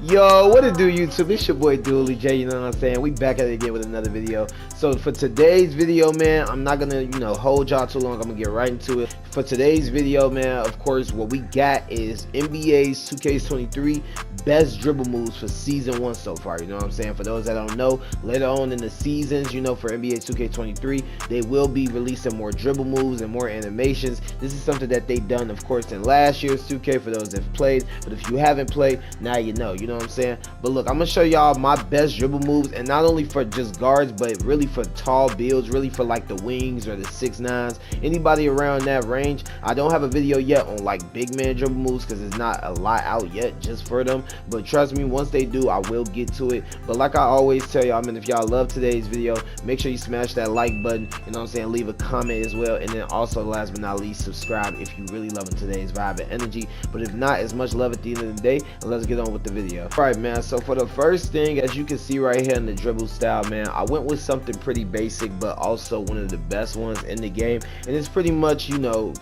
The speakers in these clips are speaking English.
Yo, what it do, YouTube? It's your boy Dooley J, you know what I'm saying? We back at it again with another video. So for today's video, man, I'm not gonna, hold y'all too long. I'm gonna get right into it. For today's video, man, of course, what we got is NBA's 2K23 best dribble moves for season 1 so far, you know what I'm saying? For those that don't know, later on in the seasons, for NBA 2K23, they will be releasing more dribble moves and more animations. This is something that they done, of course, in last year's 2K for those that have played, but if you haven't played, now you know what I'm saying? But look, I'm gonna show y'all my best dribble moves, and not only for just guards, but really for tall builds, really for like the wings or the 6'9s, anybody around that range. I don't have a video yet on like big man dribble moves because it's not a lot out yet just for them, but trust me, once they do, I will get to it. But like I always tell y'all, if y'all love today's video, make sure you smash that like button, you know what I'm saying? Leave a comment as well, and then also last but not least, subscribe if you really loving today's vibe and energy. But if not, as much love at the end of the day, and let's get on with the video. Alright, man, so for the first thing, as you can see right here in the dribble style, man, I went with something pretty basic but also one of the best ones in the game, and it's pretty much,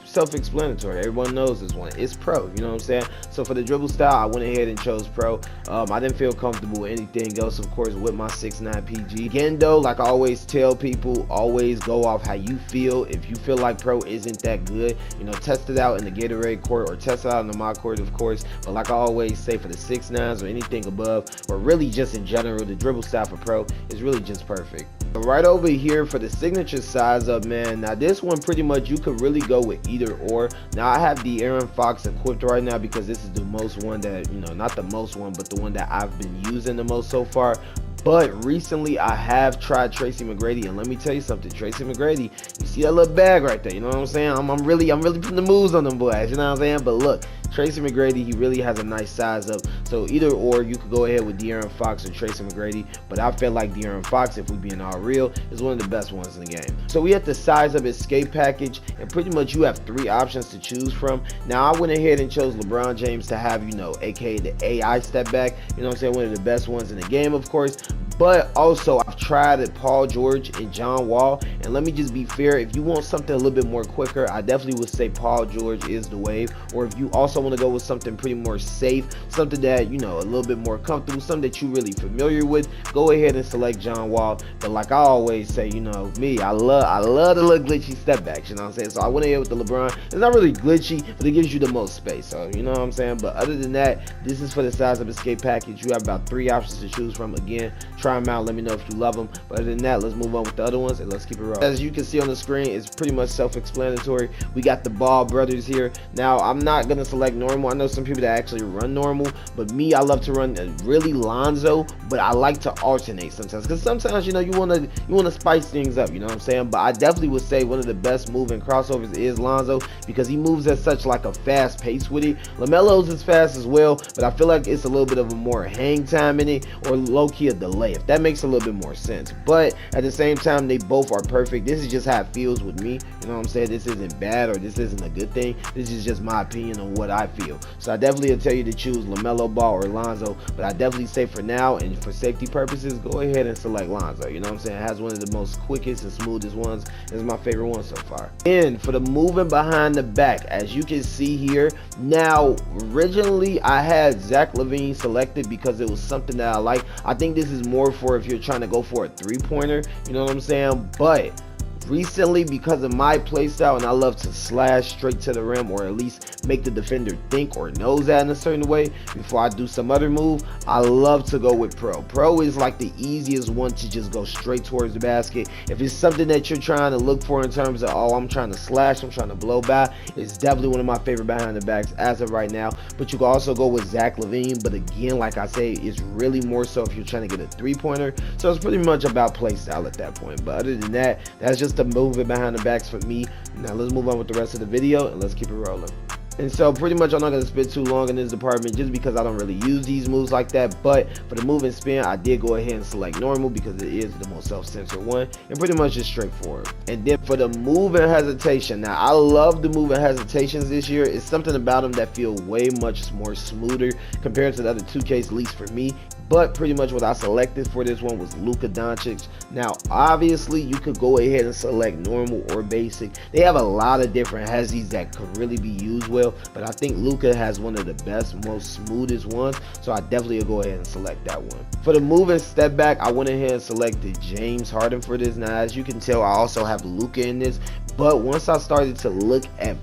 self-explanatory. Everyone knows this one. It's pro, you know what I'm saying? So for the dribble style, I went ahead and chose pro. I didn't feel comfortable with anything else, of course, with my 6'9 PG. Again though, like I always tell people, always go off how you feel. If you feel like pro isn't that good, test it out in the Gatorade court or test it out in the my court, of course. But like I always say, for the 6'9s or anything above, or really just in general, the dribble style for pro is really just perfect. But right over here for the signature size up, man, now this one pretty much you could really go with either or. Now I have the Aaron Fox equipped right now because this is the most one that, not the most one, but the one that I've been using the most so far. But recently I have tried Tracy Mcgrady, and let me tell you something, Tracy Mcgrady, you see that little bag right there, you know what I'm saying? I'm really putting the moves on them boys, you know what I'm saying? But look, Tracy Mcgrady, he really has a nice size up. So either or, you could go ahead with De'Aaron Fox or Tracy Mcgrady, but I feel like De'Aaron Fox, if we being all real, is one of the best ones in the game. So we have the size up escape package, and pretty much you have 3 options to choose from. Now I went ahead and chose LeBron James to have, aka the AI step back, you know what I'm saying? One of the best ones in the game, of course. But also I've tried it Paul George and John Wall, and let me just be fair, if you want something a little bit more quicker, I definitely would say Paul George is the wave. Or if you also want to go with something pretty more safe, something that a little bit more comfortable, something that you really familiar with, go ahead and select John Wall. But like I always say, me, I love the little glitchy step backs, you know what I'm saying? So I went ahead with the LeBron. It's not really glitchy, but it gives you the most space, so you know what I'm saying? But other than that, this is for the size of escape package. You have about 3 options to choose from. Again, try them out, let me know if you love them. But other than that, let's move on with the other ones and let's keep it rolling. As you can see on the screen, it's pretty much self-explanatory. We got the Ball brothers here. Now I'm not gonna select normal. I know some people that actually run normal, but me, I love to run really Lonzo, but I like to alternate sometimes, because sometimes you want to spice things up, you know what I'm saying? But I definitely would say one of the best moving crossovers is Lonzo, because he moves at such like a fast pace with it. LaMelo's is fast as well, but I feel like it's a little bit of a more hang time in it, or low-key a delay, if that makes a little bit more sense. But at the same time, they both are perfect. This is just how it feels with me, you know what I'm saying? This isn't bad or this isn't a good thing. This is just my opinion on what I feel. So I definitely will tell you to choose LaMelo Ball or Lonzo, but I definitely say for now and for safety purposes, go ahead and select Lonzo, you know what I'm saying? It has one of the most quickest and smoothest ones. It's my favorite one so far. And for the moving behind the back, as you can see here, now originally I had Zach LaVine selected because it was something that I like. I think this is more for if you're trying to go for a 3-pointer, you know what I'm saying? But recently, because of my play style, and I love to slash straight to the rim, or at least make the defender think or knows that in a certain way before I do some other move, I love to go with pro. Pro is like the easiest one to just go straight towards the basket. If it's something that you're trying to look for in terms of, oh, I'm trying to slash, I'm trying to blow by, it's definitely one of my favorite behind the backs as of right now. But you can also go with Zach LaVine, but again, like I say, it's really more so if you're trying to get a 3-pointer. So it's pretty much about play style at that point. But other than that, that's just the moving behind the backs for me. Now let's move on with the rest of the video and let's keep it rolling. And so pretty much I'm not going to spend too long in this department just because I don't really use these moves like that. But for the move and spin, I did go ahead and select normal because it is the most self-censored one and pretty much just straightforward. And then for the move and hesitation, now I love the move and hesitations this year. It's something about them that feel way much more smoother compared to the other 2Ks, at least for me. But pretty much what I selected for this one was Luka Doncic. Now obviously you could go ahead and select normal or basic. They have a lot of different hezzies that could really be used well. well, but I think Luka has one of the best, most smoothest ones, so I definitely will go ahead and select that one. For the move and step back, I went ahead and selected James Harden for this. Now, as you can tell, I also have Luka in this, but once I started to look at,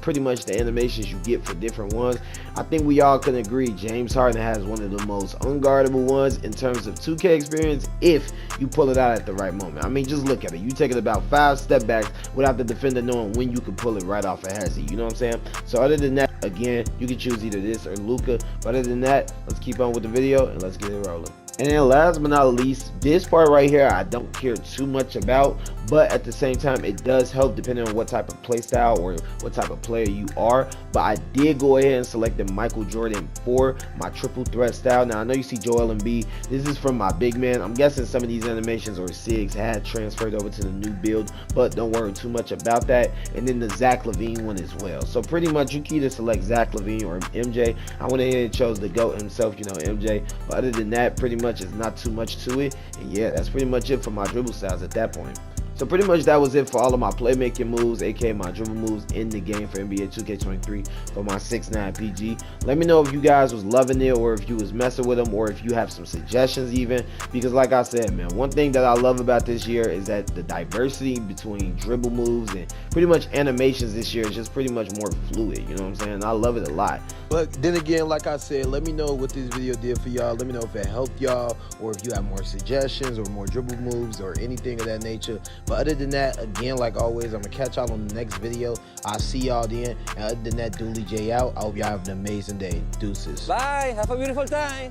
pretty much the animations you get for different ones, I think we all can agree James Harden has one of the most unguardable ones in terms of 2K experience if you pull it out at the right moment. I mean, just look at it. You take it about 5 step backs without the defender knowing when you can pull it right off a hezzy. You know what I'm saying? So other than that, again, you can choose either this or Luka. But other than that, let's keep on with the video and let's get it rolling. And then last but not least, this part right here I don't care too much about, but at the same time it does help depending on what type of play style or what type of player you are. But I did go ahead and select the Michael Jordan for my triple threat style. Now I know you see Joel Embiid. This is from my big man. I'm guessing some of these animations or sigs had transferred over to the new build, but don't worry too much about that. And then the Zach LaVine one as well. So pretty much you can either select Zach LaVine or MJ. I went ahead and chose the GOAT himself, MJ. But other than that, pretty much it's not too much to it. And yeah, that's pretty much it for my dribble styles at that point. So pretty much that was it for all of my playmaking moves, aka my dribble moves in the game for NBA 2K23 for my 6'9 PG. Let me know if you guys was loving it or if you was messing with them or if you have some suggestions even, because like I said, man, one thing that I love about this year is that the diversity between dribble moves and pretty much animations this year is just pretty much more fluid, you know what I'm saying? I love it a lot. But then again, like I said, let me know what this video did for y'all. Let me know if it helped y'all or if you have more suggestions or more dribble moves or anything of that nature. But other than that, again, like always, I'm going to catch y'all on the next video. I'll see y'all then. And other than that, Dooley J out. I hope y'all have an amazing day. Deuces. Bye. Have a beautiful time.